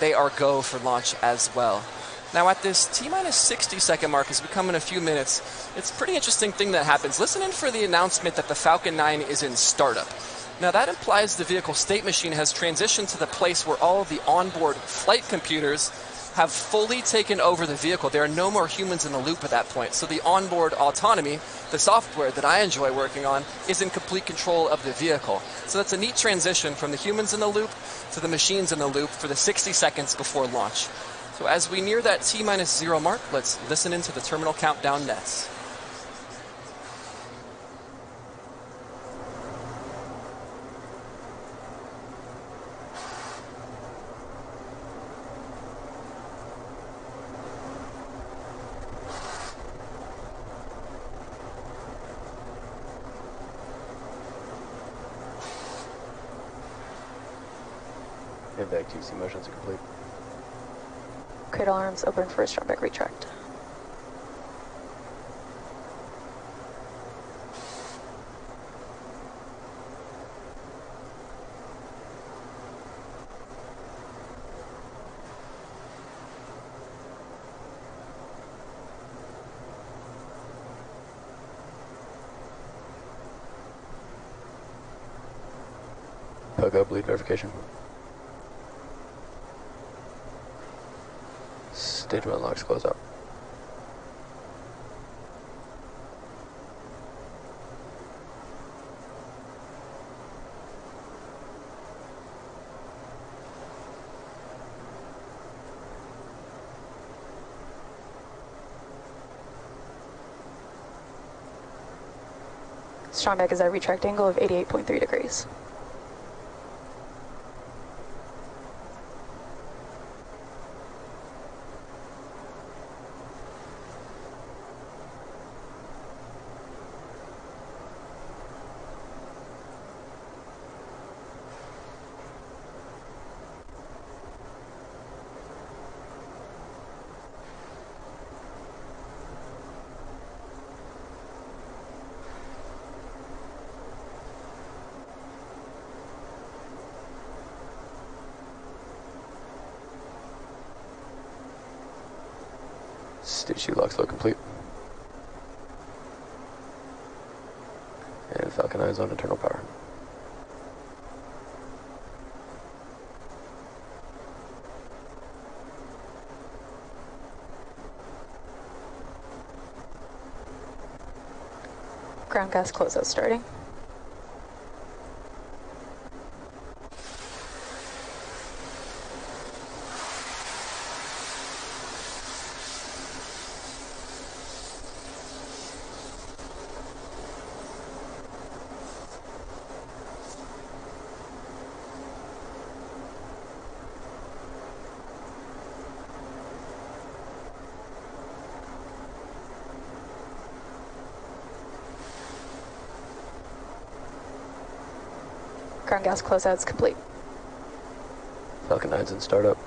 they are go for launch as well. Now at this T-minus 60 second mark, as we come in a few minutes, it's a pretty interesting thing that happens. Listen in for the announcement that the Falcon 9 is in startup. Now that implies the vehicle state machine has transitioned to the place where all of the onboard flight computers have fully taken over the vehicle. There are no more humans in the loop at that point. So the onboard autonomy, the software that I enjoy working on, is in complete control of the vehicle. So that's a neat transition from the humans in the loop to the machines in the loop for the 60 seconds before launch. So as we near that T-minus 0 mark, let's listen into the terminal countdown nets. Back TC motions are complete. Cradle arms open for Strombeck retract. Pogo bleed verification. Stage 1 locks close up. Strombeck is at a retract angle of 88.3 degrees. Stage 2 lock slow complete. And Falcon 9 is on internal power. Ground gas closeout starting. Ground gas closeouts complete. Falcon 9's in startup.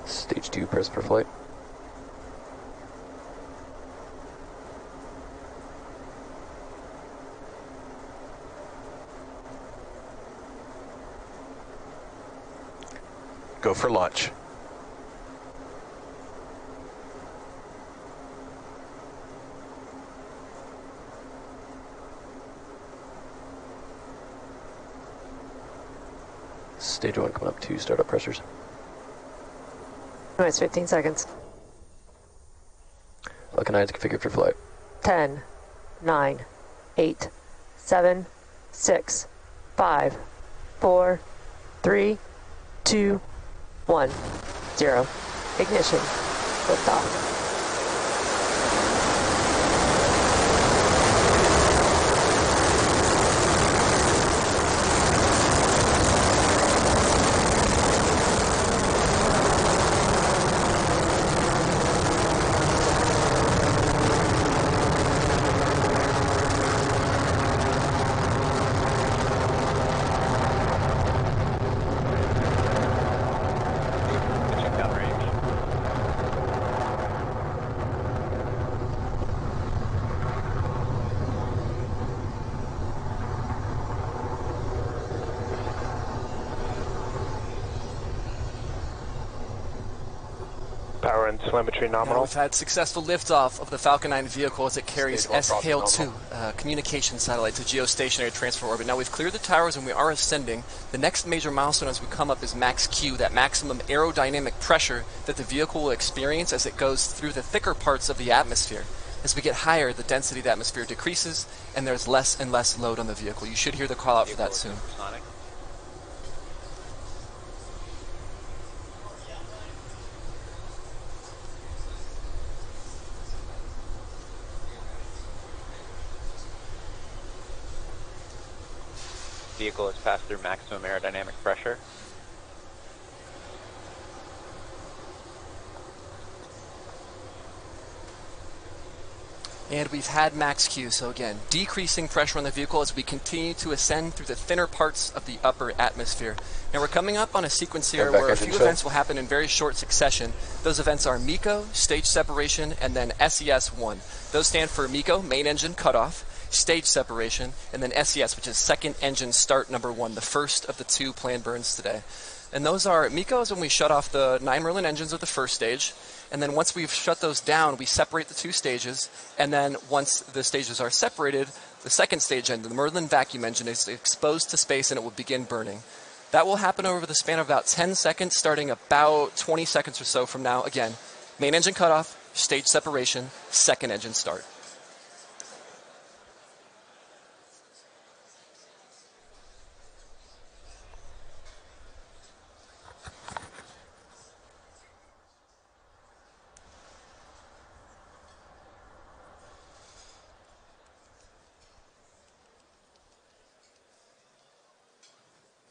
Stage 2 press for flight. Go for launch. Stage 1 coming up to startup pressures. It's 15 seconds. Falcon 9 is configured for flight. 10, 9, 8, 7, 6, 5, 4, 3, 2, 1, 0. Ignition. Liftoff. power and telemetry Now nominal. we've had successful liftoff of the Falcon 9 vehicle as it carries Stage 1 Es'hail-2, communication satellite to geostationary transfer orbit. Now we've cleared the towers and we are ascending. The next major milestone as we come up is max Q, that maximum aerodynamic pressure that the vehicle will experience as it goes through the thicker parts of the atmosphere. As we get higher, the density of the atmosphere decreases and there's less and less load on the vehicle. You should hear the call out for that soon. Vehicle has passed through maximum aerodynamic pressure. And we've had max Q, so again, decreasing pressure on the vehicle as we continue to ascend through the thinner parts of the upper atmosphere. Now we're coming up on a sequence here where a few events will happen in very short succession. Those events are MECO, stage separation, and then SES-1. Those stand for MECO, main engine cutoff, stage separation, and then SES, which is second engine start number 1, the first of the 2 planned burns today. And those are, MECO is when we shut off the 9 Merlin engines of the first stage, and then once we've shut those down, we separate the 2 stages, and then once the stages are separated, the second stage engine, the Merlin vacuum engine, is exposed to space and it will begin burning. That will happen over the span of about 10 seconds, starting about 20 seconds or so from now. Again, main engine cutoff, stage separation, second engine start.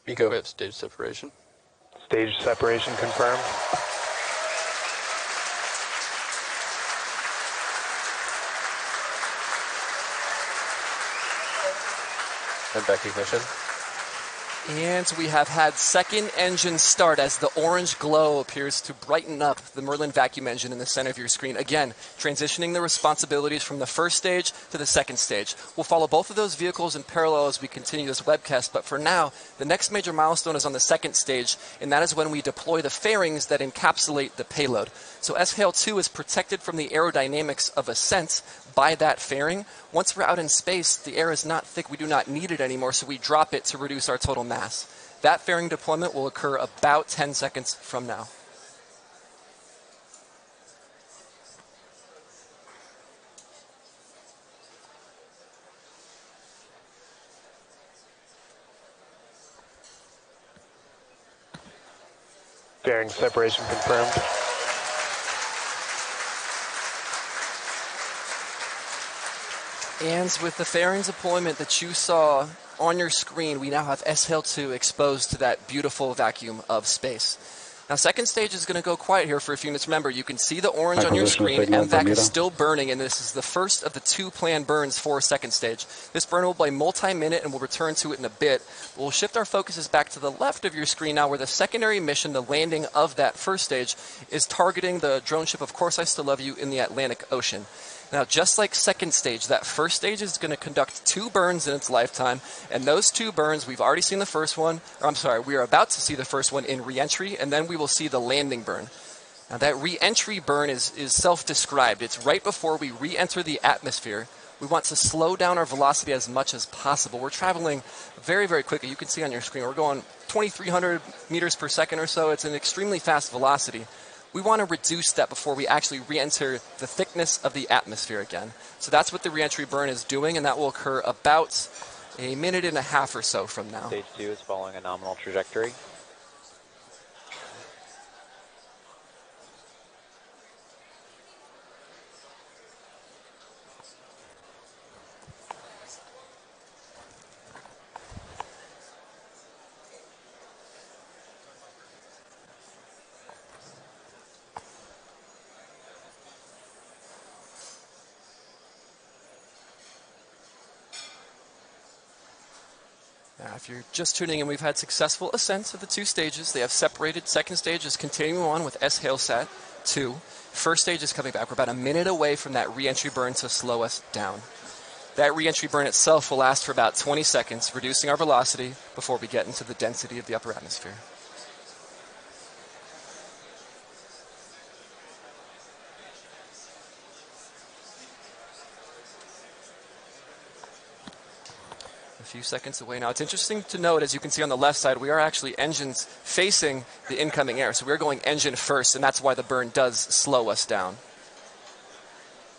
MECO, we have stage separation. Stage separation confirmed. And back ignition. And we have had second engine start as the orange glow appears to brighten up the Merlin vacuum engine in the center of your screen. Again, transitioning the responsibilities from the first stage to the second stage. We'll follow both of those vehicles in parallel as we continue this webcast, but for now, the next major milestone is on the second stage, and that is when we deploy the fairings that encapsulate the payload. So Es'hail-2 is protected from the aerodynamics of ascent by that fairing. Once we're out in space, the air is not thick, we do not need it anymore, so we drop it to reduce our total mass. That fairing deployment will occur about 10 seconds from now. Fairing separation confirmed. And with the fairings deployment that you saw on your screen, we now have Es'hail-2 exposed to that beautiful vacuum of space. Now, second stage is going to go quiet here for a few minutes. Remember, you can see the orange on your screen. MVAC is still burning, and this is the first of the 2 planned burns for second stage. This burn will be multi-minute, and we'll return to it in a bit. We'll shift our focuses back to the left of your screen now, where the secondary mission, the landing of that first stage, is targeting the drone ship Of Course I Still Love You in the Atlantic Ocean. Now, just like second stage, that first stage is going to conduct 2 burns in its lifetime, and those 2 burns, we've already seen the first one, or I'm sorry, we are about to see the first one in re-entry, and then we will see the landing burn. Now, that re-entry burn is self-described. It's right before we re-enter the atmosphere. We want to slow down our velocity as much as possible. We're traveling very, very quickly. You can see on your screen, we're going 2,300 meters per second or so. It's an extremely fast velocity. We want to reduce that before we actually re-enter the thickness of the atmosphere again. So that's what the re-entry burn is doing, and that will occur about a minute and a half or so from now. Stage 2 is following a nominal trajectory. Now, if you're just tuning in, we've had successful ascents of the 2 stages. They have separated. Second stage is continuing on with Es'hail-2. First stage is coming back. We're about a minute away from that re-entry burn to slow us down. That re-entry burn itself will last for about 20 seconds, reducing our velocity before we get into the density of the upper atmosphere. few seconds away now. It's interesting to note, as you can see on the left side, we are actually engines facing the incoming air. So we're going engine first, and that's why the burn does slow us down.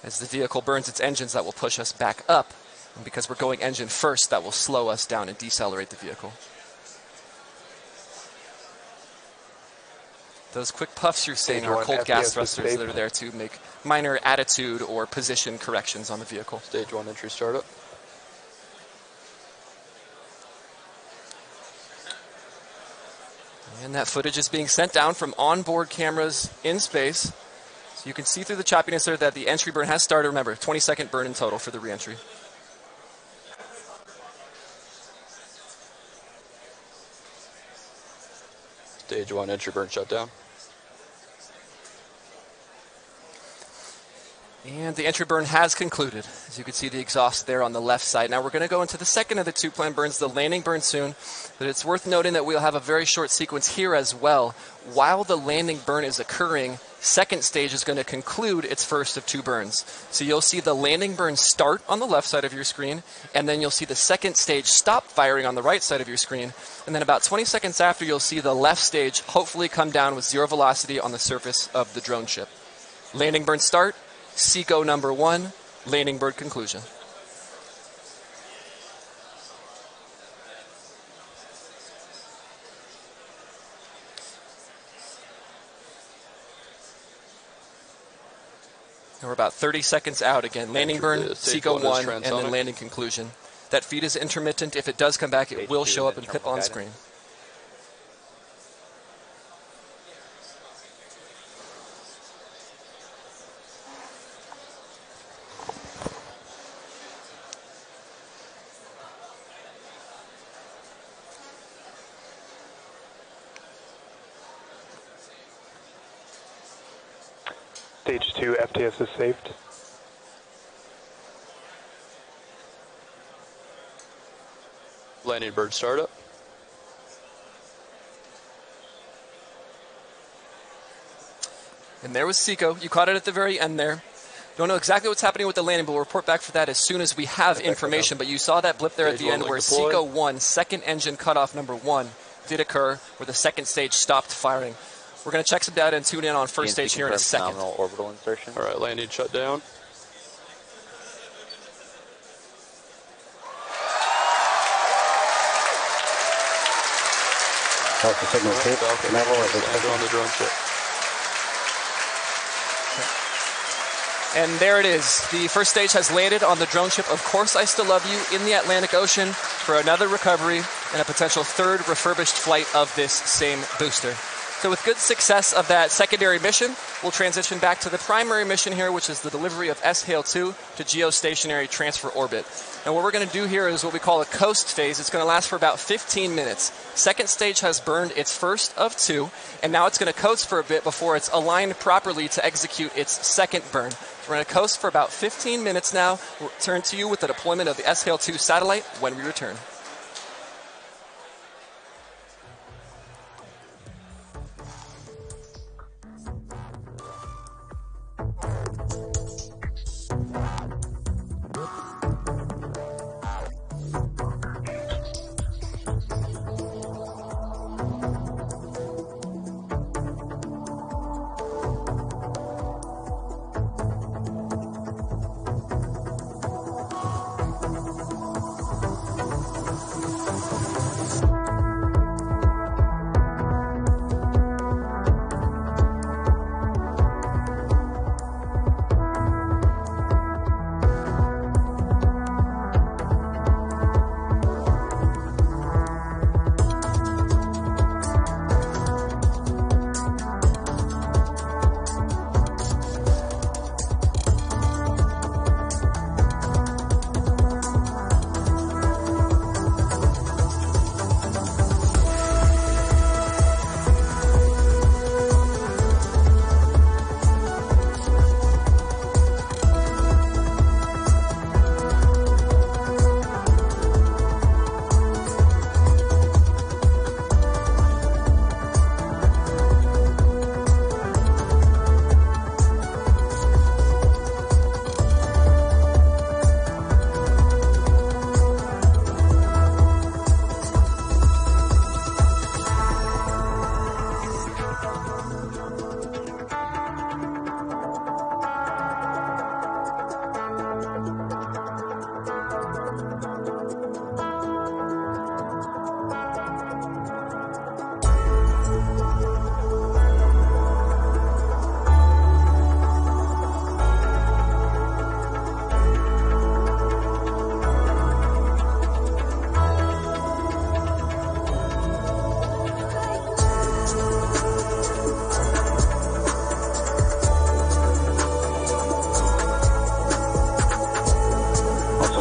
As the vehicle burns its engines, that will push us back up. And because we're going engine first, that will slow us down and decelerate the vehicle. Those quick puffs you're seeing are cold gas thrusters that are there to make minor attitude or position corrections on the vehicle. Stage 1 entry startup. And that footage is being sent down from onboard cameras in space. So you can see through the choppiness there that the entry burn has started. Remember, 20-second burn in total for the reentry. Stage 1 entry burn shutdown. And the entry burn has concluded. As you can see the exhaust there on the left side. Now we're going to go into the second of the two planned burns, the landing burn soon. But it's worth noting that we'll have a very short sequence here as well. While the landing burn is occurring, second stage is going to conclude its first of two burns. So you'll see the landing burn start on the left side of your screen, and then you'll see the second stage stop firing on the right side of your screen. And then about 20 seconds after, you'll see the left stage hopefully come down with 0 velocity on the surface of the drone ship. Landing burn start. SECO number 1, landing burn conclusion. And we're about 30 seconds out again. Landing burn, SECO 1, and then landing conclusion. That feed is intermittent. If it does come back, it will show up and clip on screen. Stage 2 FTS is saved. Landing bird startup. And there was SECO. You caught it at the very end there. Don't know exactly what's happening with the landing, but we'll report back for that as soon as we have information. But you saw that blip there at the end where SECO 1, second engine cutoff number 1, did occur, where the second stage stopped firing. We're going to check some data and tune in on first stage here in a second. Nominal orbital insertion. All right, landing shut down. Alpha signal tape. Landed on the drone ship. And there it is. The first stage has landed on the drone ship. Of course, I Still Love You in the Atlantic Ocean for another recovery and a potential third refurbished flight of this same booster. So with good success of that secondary mission, we'll transition back to the primary mission here, which is the delivery of Es'hail-2 to geostationary transfer orbit. And what we're going to do here is what we call a coast phase. It's going to last for about 15 minutes. Second stage has burned its first of 2, and now it's going to coast for a bit before it's aligned properly to execute its second burn. We're going to coast for about 15 minutes now. We'll turn to you with the deployment of the Es'hail-2 satellite when we return.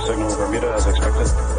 signal Bermuda as expected.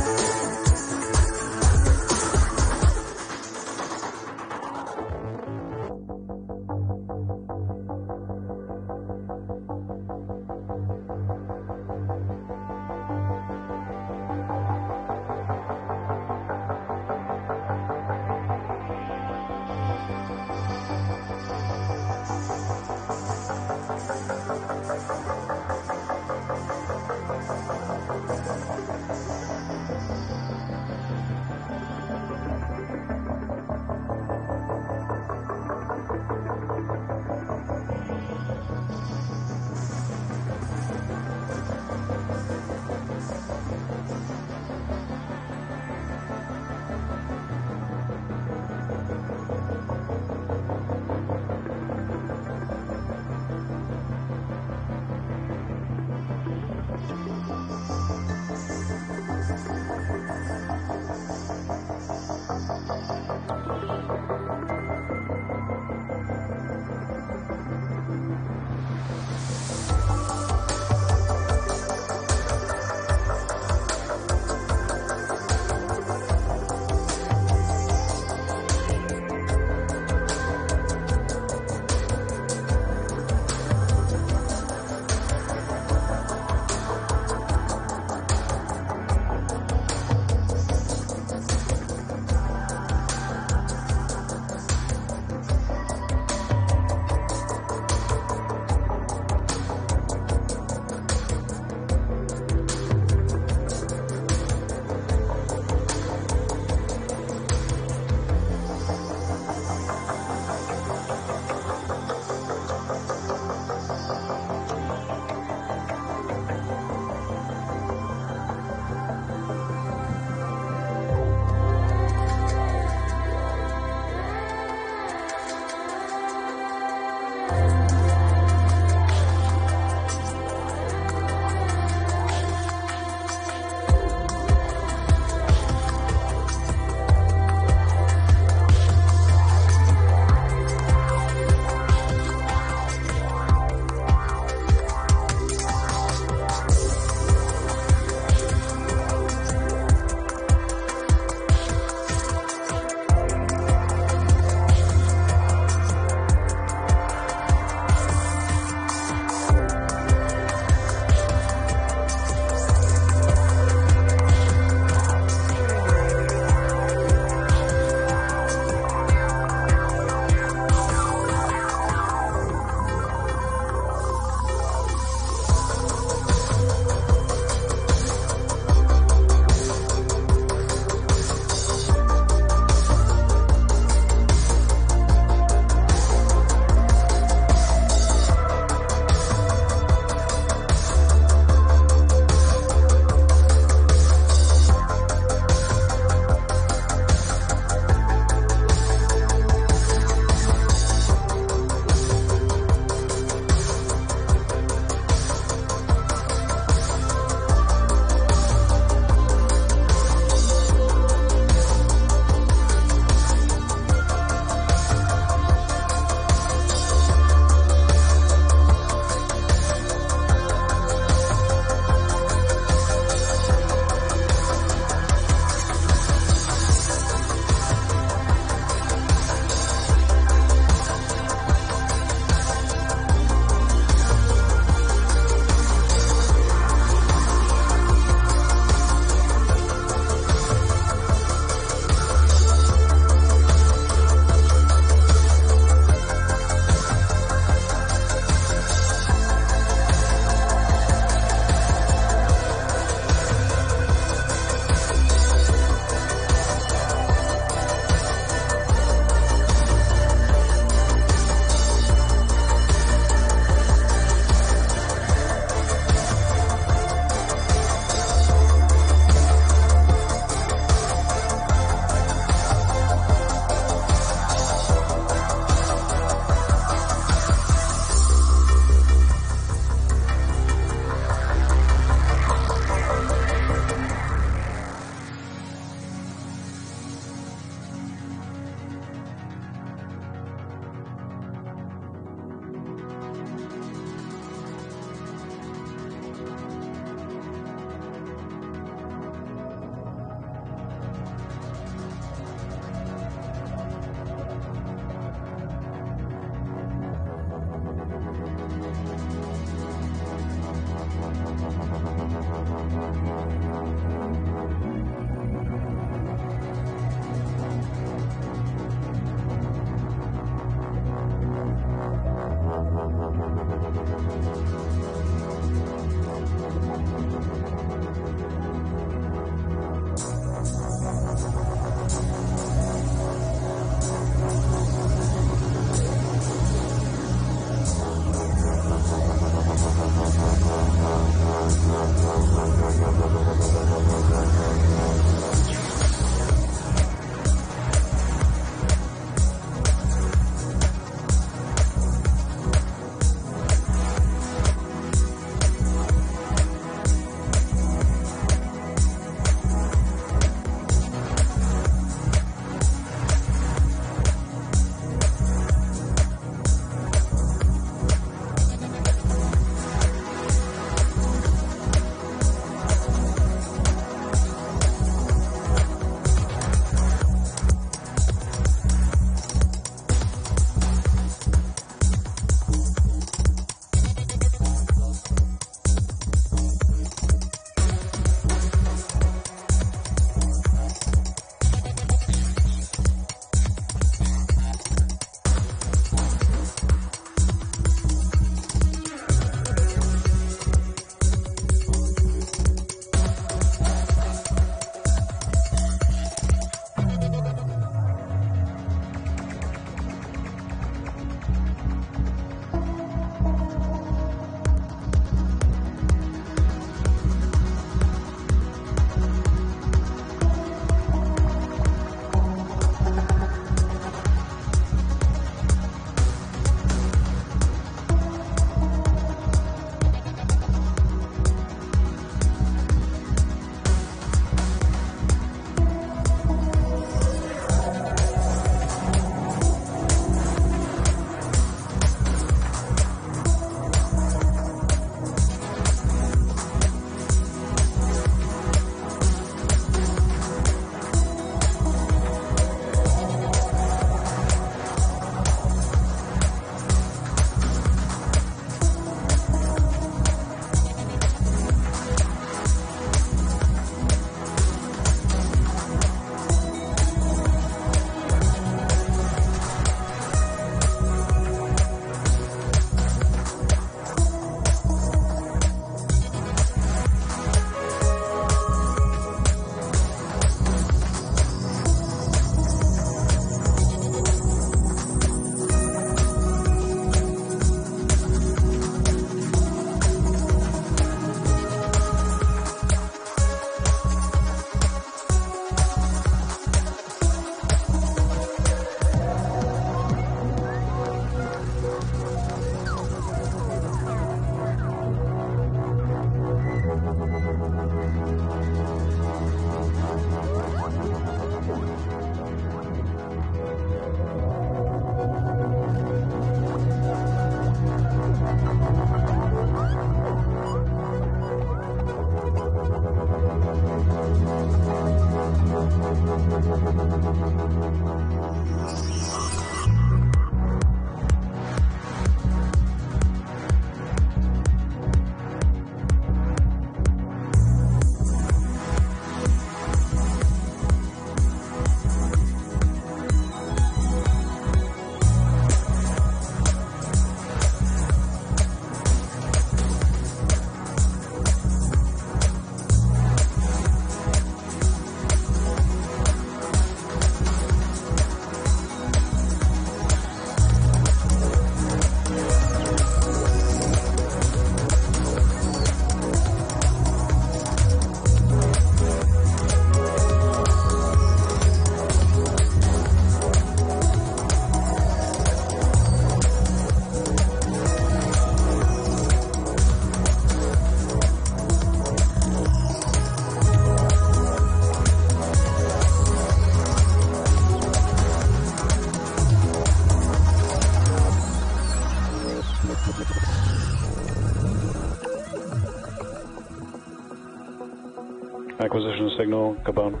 Acquisition signal, Gabon.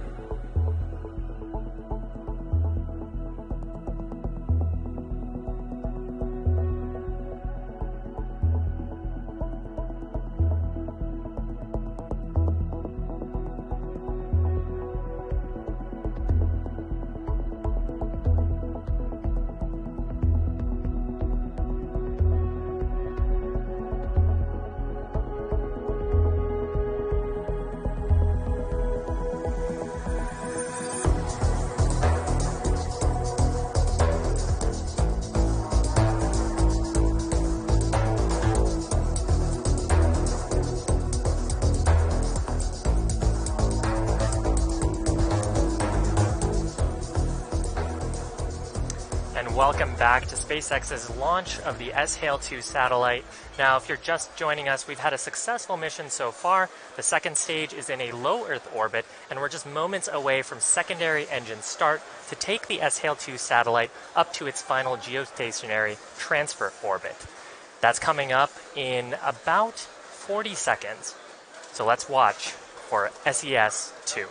Welcome back to SpaceX's launch of the Es'hail-2 satellite. Now, if you're just joining us, we've had a successful mission so far. The second stage is in a low Earth orbit, and we're just moments away from secondary engine start to take the Es'hail-2 satellite up to its final geostationary transfer orbit. That's coming up in about 40 seconds. So let's watch for SES-2.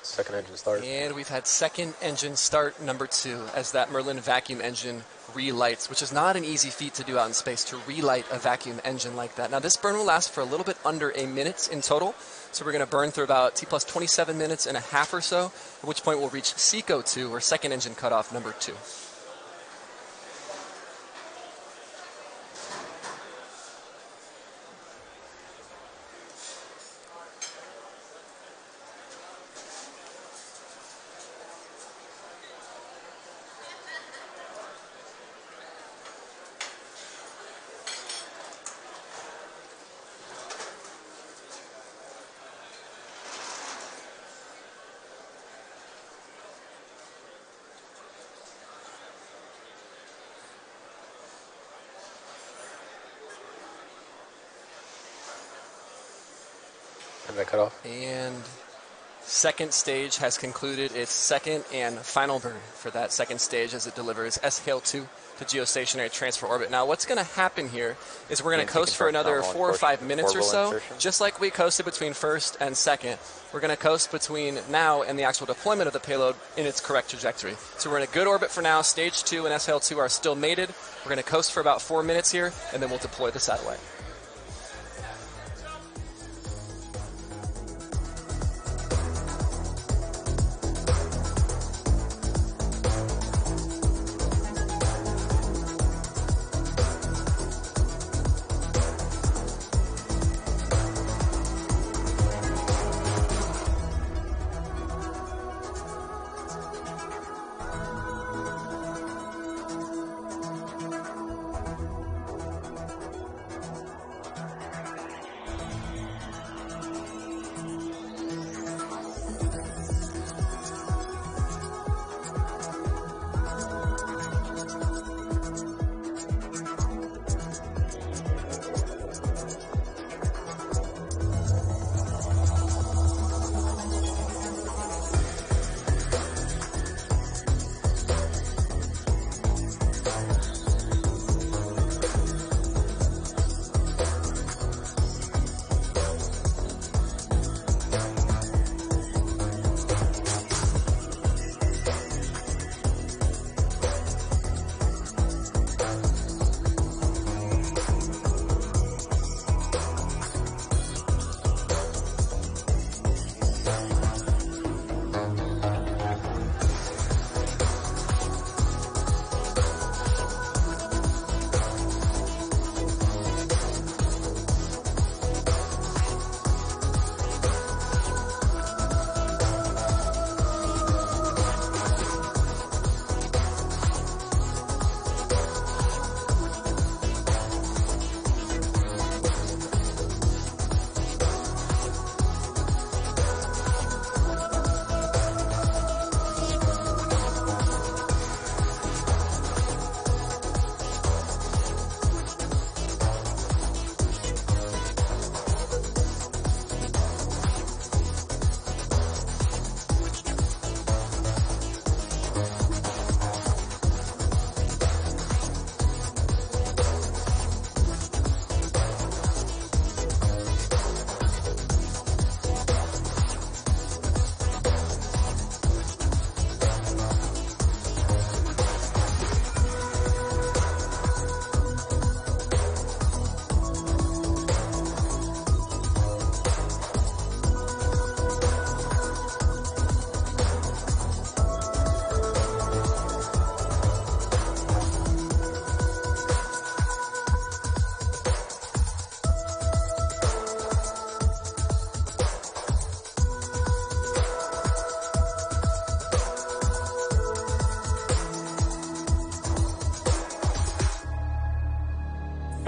Second engine start. And we've had second engine start number 2 as that Merlin vacuum engine relights, which is not an easy feat to do out in space, to relight a vacuum engine like that. Now this burn will last for a little bit under a minute in total. So we're going to burn through about T plus 27 minutes and a half or so, at which point we'll reach SECO-2, or second engine cutoff number 2. And that cut off. And second stage has concluded its second and final burn for that second stage as it delivers Es'hail-2 to geostationary transfer orbit. Now what's going to happen here is we're going to coast for another 4 or 5 minutes or so, just like we coasted between first and second. We're going to coast between now and the actual deployment of the payload in its correct trajectory. So we're in a good orbit for now. Stage 2 and Es'hail-2 are still mated. We're going to coast for about 4 minutes here, and then we'll deploy the satellite.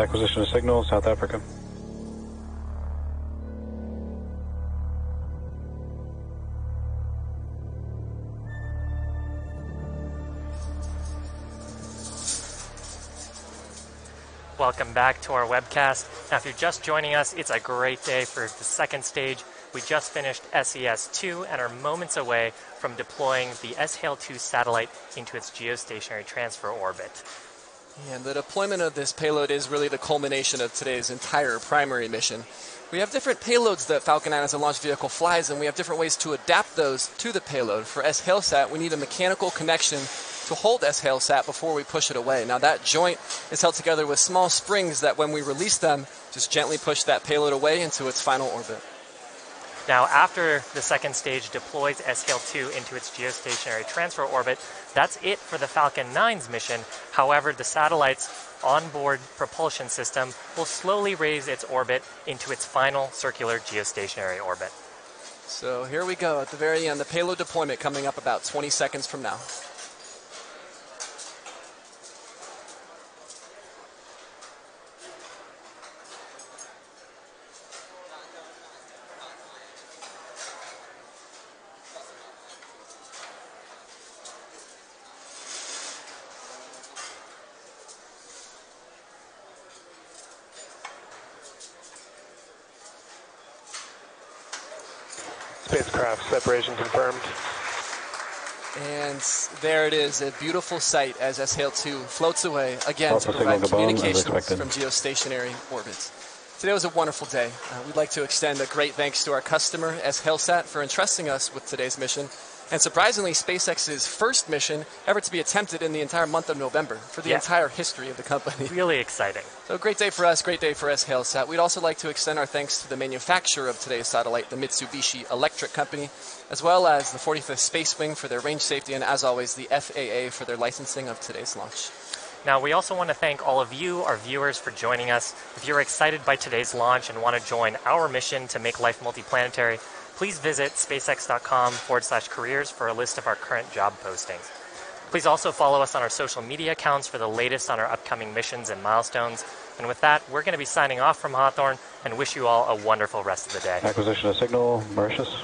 Acquisition of signal, South Africa. Welcome back to our webcast. Now, if you're just joining us, it's a great day for the second stage. We just finished SES-2 and are moments away from deploying the Es'hail-2 satellite into its geostationary transfer orbit. And the deployment of this payload is really the culmination of today's entire primary mission. We have different payloads that Falcon 9 as a launch vehicle flies, and we have different ways to adapt those to the payload. For Es'hail-Sat, we need a mechanical connection to hold Es'hail-Sat before we push it away. Now that joint is held together with small springs that when we release them, just gently push that payload away into its final orbit. Now, after the second stage deploys Es'hail-2 into its geostationary transfer orbit, that's it for the Falcon 9's mission. However, the satellite's onboard propulsion system will slowly raise its orbit into its final circular geostationary orbit. So here we go at the very end, the payload deployment coming up about 20 seconds from now. Spacecraft separation confirmed. And there it is, a beautiful sight as Es'hail-2 floats away again Also to provide signal Gabon, as communications expected. from geostationary orbits. Today was a wonderful day. We'd like to extend a great thanks to our customer, Es'hail-Sat, for entrusting us with today's mission. And surprisingly, SpaceX's first mission ever to be attempted in the entire month of November for the entire history of the company. Really exciting. So great day for us, great day for Es'hail-Sat. We'd also like to extend our thanks to the manufacturer of today's satellite, the Mitsubishi Electric Company, as well as the 45th Space Wing for their range safety, and as always, the FAA for their licensing of today's launch. Now, we also want to thank all of you, our viewers, for joining us. If you're excited by today's launch and want to join our mission to make life multiplanetary, please visit spacex.com/careers for a list of our current job postings. Please also follow us on our social media accounts for the latest on our upcoming missions and milestones. And with that, we're going to be signing off from Hawthorne and wish you all a wonderful rest of the day. Acquisition of signal, Mauritius.